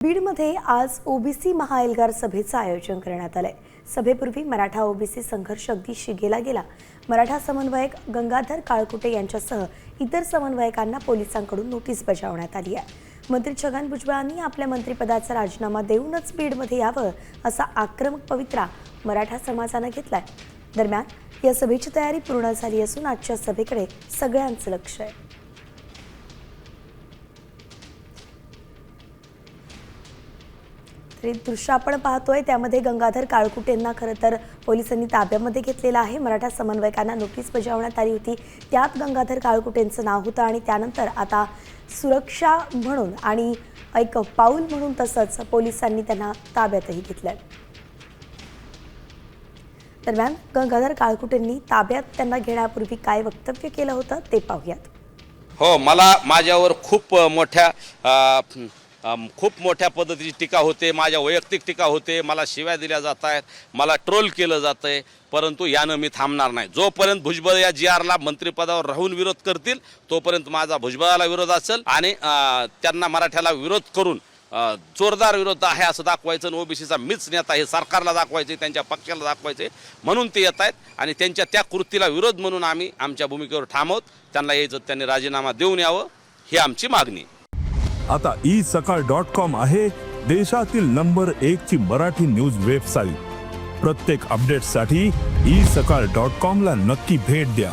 बीडमध्ये आज ओबीसी महाएल्गार सभेचं आयोजन करण्यात आलंय। सभेपूर्वी मराठा ओबीसी संघर्ष अगदी शिगेला गेला। मराठा समन्वयक गंगाधर काळकुटे यांच्यासह इतर समन्वयकांना पोलिसांकडून नोटीस बजावण्यात आली आहे। मंत्री छगन भुजबळांनी आपल्या मंत्रिपदाचा राजीनामा देऊनच बीडमध्ये यावं असा आक्रमक पवित्रा मराठा समाजाने घेतलाय। दरम्यान या सभेची तयारी पूर्ण झाली असून आजच्या सभेकडे सगळ्यांचं लक्ष आहे। दृश्य आपण पाहतोय त्यामध्ये गंगाधर काळकुटेंना खरं तर पोलिसांनी ताब्यामध्ये घेतलेलं आहे। मराठा समन्वयकांना नोटीस बजावण्यात आली होती, त्यात गंगाधर काळकुटेंचं नाव होतं आणि त्यानंतर आता सुरक्षा म्हणून आणि एक पाऊल म्हणून तसंच पोलिसांनी त्यांना ताब्यातही घेतलंय। दरम्यान गंगाधर काळकुटेंनी ताब्यात त्यांना घेण्यापूर्वी काय वक्तव्य केलं होतं ते पाहूयात। हो, मला माझ्यावर खूप मोठ्या पद्धतीची टीका होते, माझ्या वैयक्तिक टीका होते, मला शिव्या दिल्या जात आहेत, मला ट्रोल केलं जात आहे, परंतु यानं मी थांबणार नाही। जोपर्यंत भुजबळ या GRला मंत्रिपदावर राहून विरोध करतील तोपर्यंत माझा भुजबळाला विरोध असेल आणि त्यांना मराठ्याला विरोध करून जोरदार विरोध आहे असं दाखवायचं। ओबीसीचा मीच नेता हे सरकारला दाखवायचे, त्यांच्या पक्षाला दाखवायचे म्हणून ते येत आहेत आणि त्यांच्या त्या कृतीला विरोध म्हणून आम्ही आमच्या भूमिकेवर ठाम आहोत। त्यांना यायचं त्यांनी राजीनामा देऊन यावं ही आमची मागणी। आता isakal.com आहे देशातील नंबर 1 ची मराठी न्यूज वेबसाईट। प्रत्येक अपडेटसाठी isakal.com ला नक्की भेट द्या।